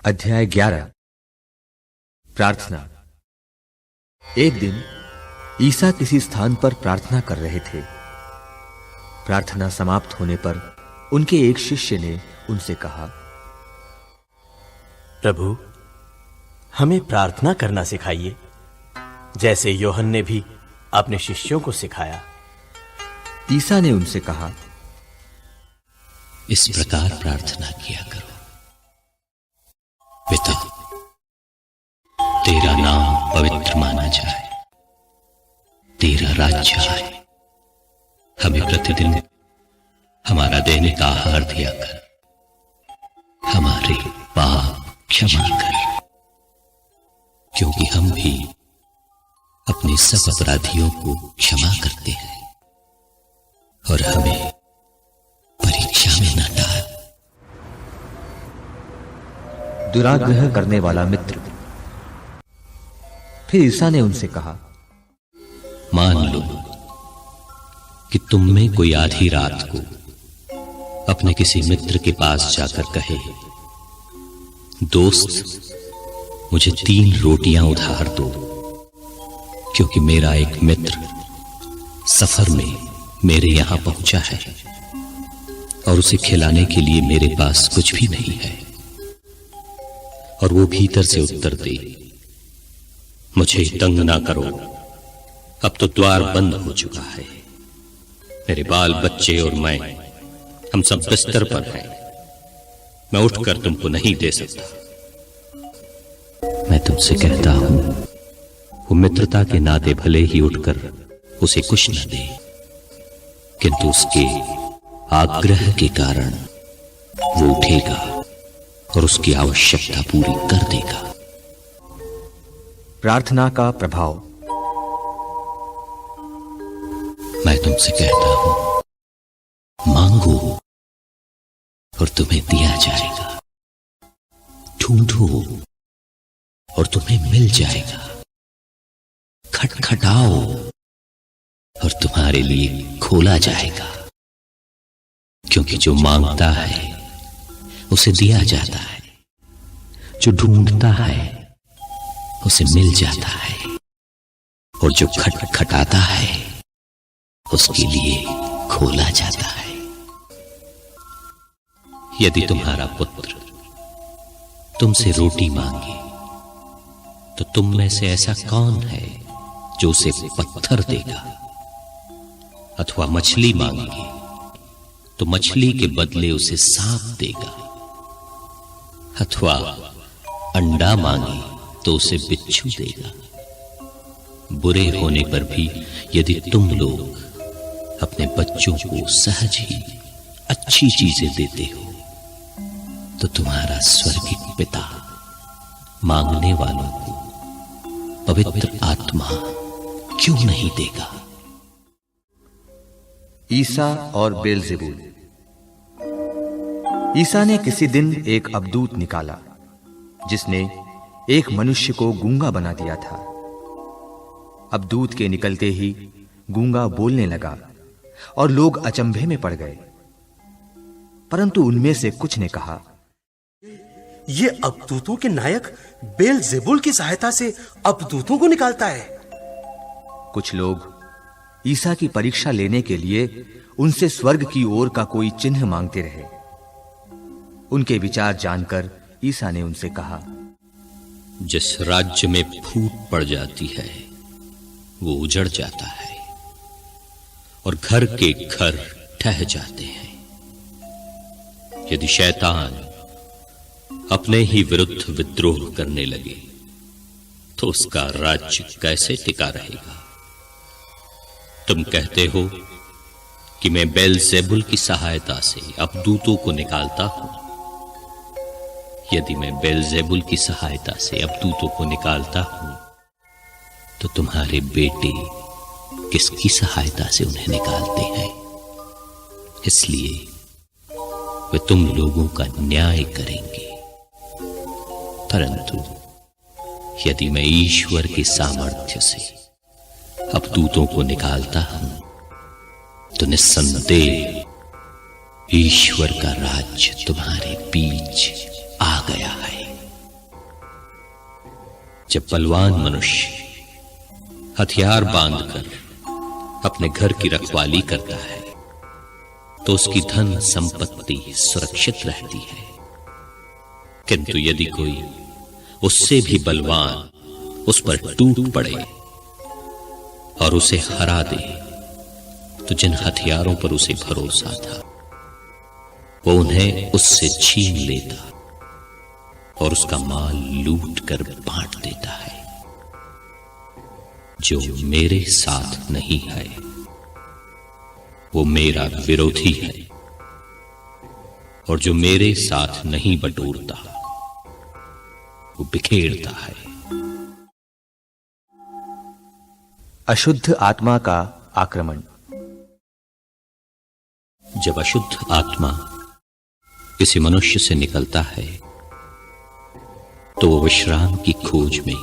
अध्याय 11 प्रार्थना। एक दिन ईसा किसी स्थान पर प्रार्थना कर रहे थे। प्रार्थना समाप्त होने पर उनके एक शिष्य ने उनसे कहा, प्रभु, हमें प्रार्थना करना सिखाइए, जैसे यूहन्ना ने भी अपने शिष्यों को सिखाया। ईसा ने उनसे कहा, इस प्रकार प्रार्थना किया करो, पिता, तेरा नाम पवित्र माना जाए, तेरा राज्य आए, हमें प्रतिदिन हमारा दैनिक आहार दिया कर, हमारे पाप क्षमा कर, क्योंकि हम भी अपने सब अपराधियों को क्षमा करते हैं, और हमें परीक्षा में न डाल। दुराग्रह करने वाला मित्र। फिर ईसा ने उनसे कहा, मान लो कि तुम में कोई आधी रात को अपने किसी मित्र के पास जाकर कहे, दोस्त, मुझे 3 रोटियां उधार दो, क्योंकि मेरा एक मित्र सफर में मेरे यहां पहुंचा है और उसे खिलाने के लिए मेरे पास कुछ भी नहीं है। और वो भीतर से उत्तर दे, मुझे तंग ना करो, अब तो द्वार बंद हो चुका है, मेरे बाल बच्चे और मैं, हम सब बिस्तर पर हैं, मैं उठकर तुमको नहीं दे सकता। मैं तुमसे कहता हूं, वो मित्रता के नाते भले ही उठकर उसे कुछ न दे, किंतु उसके आग्रह के कारण वो उठेगा और उसकी आवश्यकता पूरी कर देगा। प्रार्थना का प्रभाव। मैं तुमसे कहता हूं, मांगो और तुम्हें दिया जाएगा, ढूंढो और तुम्हें मिल जाएगा, खटखटाओ और तुम्हारे लिए खोला जाएगा, क्योंकि जो मांगता है उसे दिया जाता है, जो ढूंढता है उसे मिल जाता है, और जो खटखटाता है उसके लिए खोला जाता है। यदि तुम्हारा पुत्र तुमसे रोटी मांगे, तो तुम में से ऐसा कौन है जो उसे पत्थर देगा? अथवा मछली मांगे तो मछली के बदले उसे सांप देगा? अथवा अंडा मांगे तो उसे बिच्छू देगा? बुरे होने पर भी यदि तुम लोग अपने बच्चों को सहज ही अच्छी चीजें देते हो, तो तुम्हारा स्वर्गीय पिता मांगने वालों को पवित्र आत्मा क्यों नहीं देगा? ईसा और बेलज़ेबूल। ईसा ने किसी दिन एक अबदूत निकाला, जिसने एक मनुष्य को गूंगा बना दिया था। अबदूत के निकलते ही गूंगा बोलने लगा और लोग अचंभे में पड़ गए। परंतु उनमें से कुछ ने कहा, ये अबदूतों के नायक बेलज़ेबूल की सहायता से अबदूतों को निकालता है। कुछ लोग ईसा की परीक्षा लेने के लिए उनसे स्वर्ग की ओर का कोई चिन्ह मांगते रहे। उनके विचार जानकर ईसा ने उनसे कहा, जिस राज्य में फूट पड़ जाती है वो उजड़ जाता है, और घर के घर ठह जाते हैं। यदि शैतान अपने ही विरुद्ध विद्रोह करने लगे, तो उसका राज्य कैसे टिका रहेगा? तुम कहते हो कि मैं बेलज़ेबूल की सहायता से अबदूतों को निकालता हूं। यदि मैं बेलज़ेबूल की सहायता से अबदूतों को निकालता हूं, तो तुम्हारे बेटे किसकी सहायता से उन्हें निकालते हैं? इसलिए वे तुम लोगों का न्याय करेंगे। परंतु यदि मैं ईश्वर के सामर्थ्य से अबदूतों को निकालता हूं, तो निस्संदेह ईश्वर का राज्य तुम्हारे बीच आ गया है। जब बलवान मनुष्य हथियार बांधकर अपने घर की रखवाली करता है तो उसकी धन संपत्ति सुरक्षित रहती है, किंतु यदि कोई उससे भी बलवान उस पर टूट पड़े और उसे हरा दे तो जिन हथियारों पर उसे भरोसा था वो उन्हें उससे छीन लेता और उसका माल लूट कर बांट देता है। जो मेरे साथ नहीं है वो मेरा विरोधी है, और जो मेरे साथ नहीं बटोरता वो बिखेरता है। अशुद्ध आत्मा का आक्रमण। जब अशुद्ध आत्मा किसी मनुष्य से निकलता है तो वो विश्राम की खोज में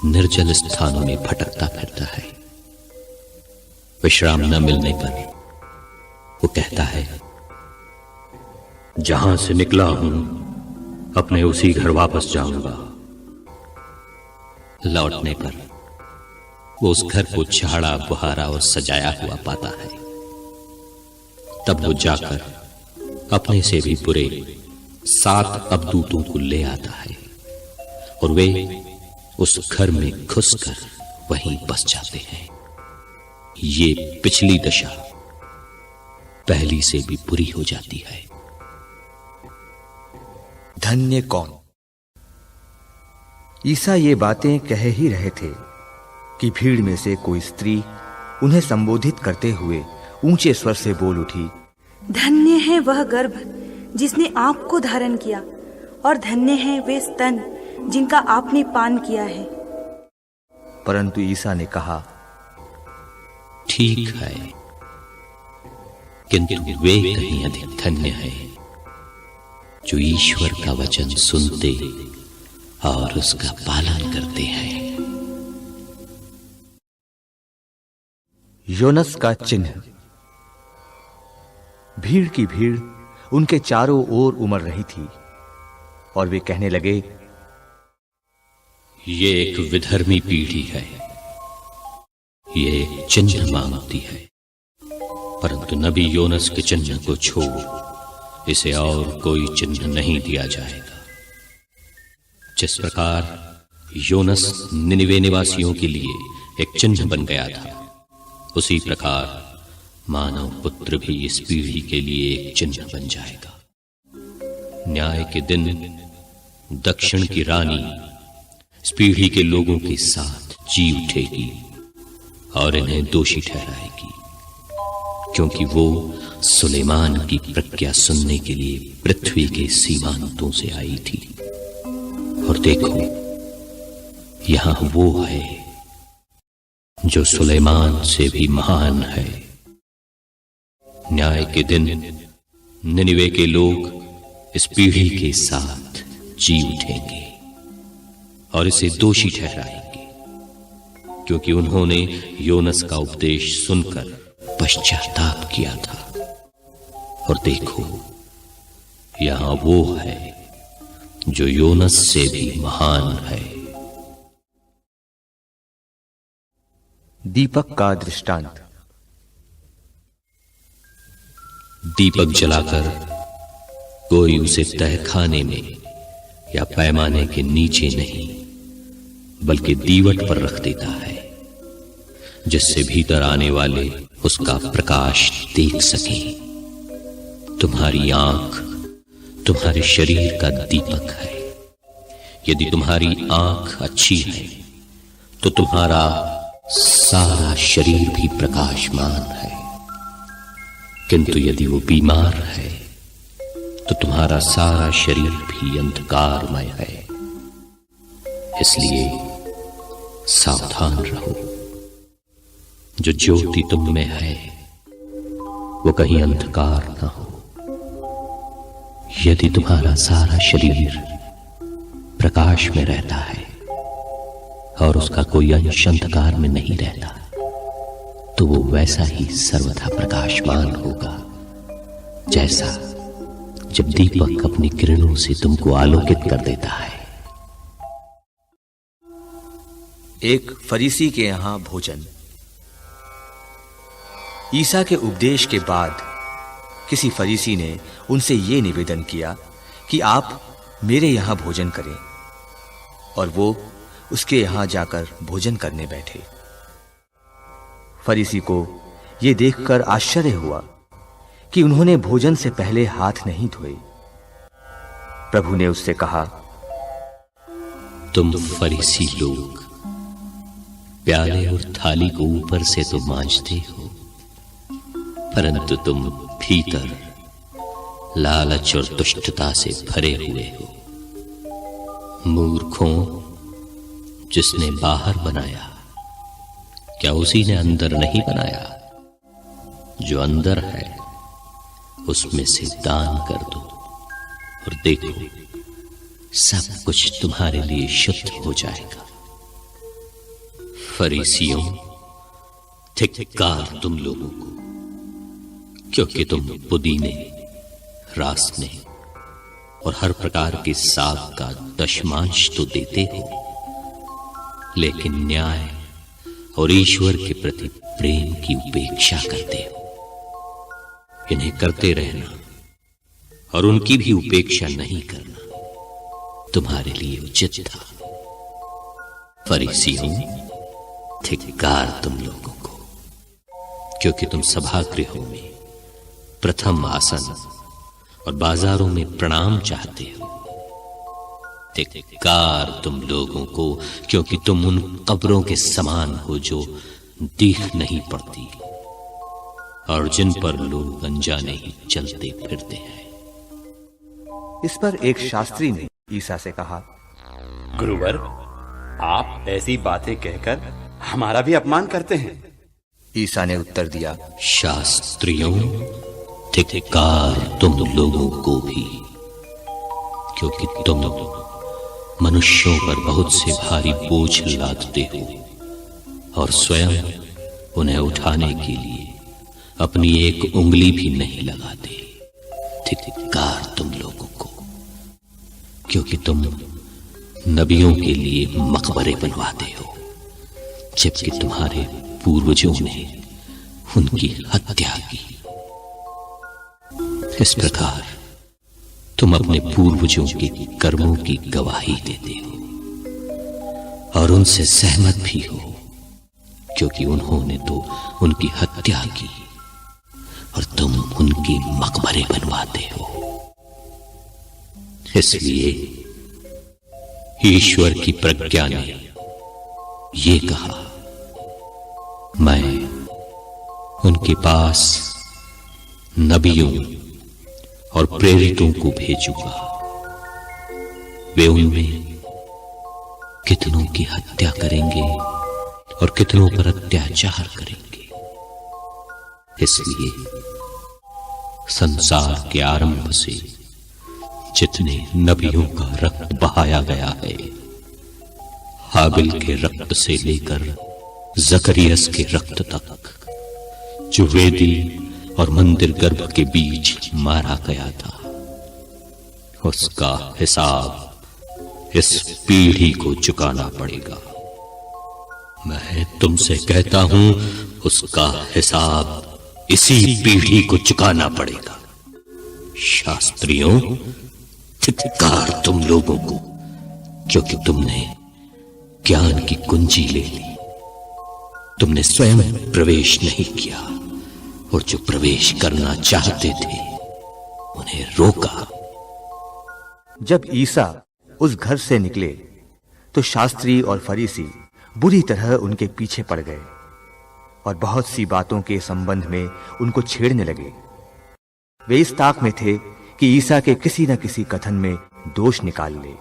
निर्जल स्थानों में भटकता फिरता है। विश्राम न मिलने पर वो कहता है, जहां से निकला हूं अपने उसी घर वापस जाऊंगा। लौटने पर वो उस घर को झाड़ा बुहारा और सजाया हुआ पाता है। तब वो जाकर अपने से भी बुरे 7 अबदूतों को ले आता है और वे उस घर में घुसकर वहीं बस जाते हैं। ये पिछली दशा पहली से भी बुरी हो जाती है। धन्य कौन। ईसा ये बातें कह ही रहे थे कि भीड़ में से कोई स्त्री उन्हें संबोधित करते हुए ऊंचे स्वर से बोल उठी, धन्य है वह गर्भ जिसने आप को धारण किया, और धन्य है वे स्तन जिनका आपने पान किया है। परंतु ईसा ने कहा, ठीक है, किंतु वे कहीं अधिक धन्य है जो ईश्वर का वचन सुनते और उसका पालन करते हैं। योनस का चिन्ह। भीड़ की भीड़ उनके चारों ओर उमड़ रही थी और वे कहने लगे, ये एक विधर्मी पीढ़ी है, ये एक चिन्ह मांगती है, परंतु नबी योनस के चिन्ह को छोड़ इसे और कोई चिन्ह नहीं दिया जाएगा। जिस प्रकार योनस निनिवे निवासियों के लिए एक चिन्ह बन गया था, उसी प्रकार मानव पुत्र भी इस पीढ़ी के लिए एक चिन्ह बन जाएगा। न्याय के दिन दक्षिण की रानी इस पीढ़ी के लोगों के साथ जी उठेगी और इन्हें दोषी ठहराएगी, क्योंकि वो सुलेमान की प्रज्ञा सुनने के लिए पृथ्वी के सीमांतों से आई थी। और देखो, यहां वो है जो सुलेमान से भी महान है। न्याय के दिन निनिवे के लोग इस पीढ़ी के साथ जी उठेंगे और इसे दोषी ठहराएंगे, क्योंकि उन्होंने योनस का उपदेश सुनकर पश्चाताप किया था। और देखो, यहां वो है जो योनस से भी महान है। दीपक का दृष्टांत। दीपक जलाकर कोई उसे तहखाने में या पैमाने के नीचे नहीं बल्कि दीवट पर रख देता है, जिससे भीतर आने वाले उसका प्रकाश देख सके। तुम्हारी आंख तुम्हारे शरीर का दीपक है। यदि तुम्हारी आंख अच्छी है तो तुम्हारा सारा शरीर भी प्रकाशमान है, किंतु यदि वो बीमार है तो तुम्हारा सारा शरीर भी अंधकारमय है। इसलिए सावधान रहो। जो ज्योति तुम में है वो कहीं अंधकार ना हो। यदि तुम्हारा सारा शरीर प्रकाश में रहता है और उसका कोई अंश अंधकार में नहीं रहता, तो वो वैसा ही सर्वथा प्रकाशमान होगा, जैसा जब दीपक अपनी किरणों से तुमको आलोकित कर देता है। एक फरीसी के यहां भोजन। ईसा के उपदेश के बाद किसी फरीसी ने उनसे यह निवेदन किया कि आप मेरे यहां भोजन करें, और वो उसके यहां जाकर भोजन करने बैठे। फरीसी को यह देखकर आश्चर्य हुआ कि उन्होंने भोजन से पहले हाथ नहीं धोए। प्रभु ने उससे कहा, तुम फरीसी लोग प्याले और थाली को ऊपर से तो मांजते हो, परंतु तुम भीतर लालच और दुष्टता से भरे हुए हो। मूर्खों, जिसने बाहर बनाया, क्या उसी ने अंदर नहीं बनाया? जो अंदर है उसमें से दान कर दो, और देखो सब कुछ तुम्हारे लिए शुद्ध हो जाएगा। फरीसियों, धिक्कार तुम लोगों को, क्योंकि तुम पुदीने, रासने और हर प्रकार के साग का दशमांश तो देते हो, लेकिन न्याय और ईश्वर के प्रति प्रेम की उपेक्षा करते हो। इन्हें करते रहना और उनकी भी उपेक्षा नहीं करना तुम्हारे लिए उचित था। फरीसियों, धिक्कार तुम लोगों को, क्योंकि तुम सभागृहों में प्रथम आसन और बाजारों में प्रणाम चाहते हो। धिक्कार तुम लोगों को, क्योंकि तुम उन कब्रों के समान हो जो दिख नहीं पड़ती और जिन पर लोग अनजाने ही चलते फिरते हैं। इस पर एक शास्त्री ने ईसा से कहा, गुरुवर, आप ऐसी बातें कहकर हमारा भी अपमान करते हैं। ईसा ने उत्तर दिया, शास्त्रियों, धिक्कार तुम लोगों को भी, क्योंकि तुम मनुष्यों पर बहुत से भारी बोझ लादते हो और स्वयं उन्हें उठाने के लिए अपनी एक उंगली भी नहीं लगाते। धिक्कार तुम लोगों को, क्योंकि तुम नबियों के लिए मकबरे बनवाते हो, जबकि तुम्हारे पूर्वजों ने उनकी हत्या की। इस प्रकार तुम अपने पूर्वजों के कर्मों की गवाही देते हो और उनसे सहमत भी हो, क्योंकि उन्होंने तो उनकी हत्या की और तुम उनके मकबरे बनवाते हो। इसलिए ईश्वर की प्रज्ञा ने ये कहा, मैं उनके पास नबियों और प्रेरितों को भेजूंगा, वे उनमें कितनों की हत्या करेंगे और कितनों पर अत्याचार करेंगे। इसलिए संसार के आरंभ से जितने नबियों का रक्त बहाया गया है, हाबिल के रक्त से लेकर जकरियस के रक्त तक, जो वेदी और मंदिर गर्भ के बीच मारा गया था, उसका हिसाब इस पीढ़ी को चुकाना पड़ेगा। मैं तुमसे कहता हूं, उसका हिसाब इसी पीढ़ी को चुकाना पड़ेगा। शास्त्रियों, धिक्कार तुम लोगों को, क्योंकि तुमने ज्ञान की कुंजी ले ली। तुमने स्वयं प्रवेश नहीं किया और जो प्रवेश करना चाहते थे उन्हें रोका। जब ईसा उस घर से निकले तो शास्त्री और फरीसी बुरी तरह उनके पीछे पड़ गए और बहुत सी बातों के संबंध में उनको छेड़ने लगे। वे इस ताक में थे कि ईसा के किसी न किसी कथन में दोष निकाल ले।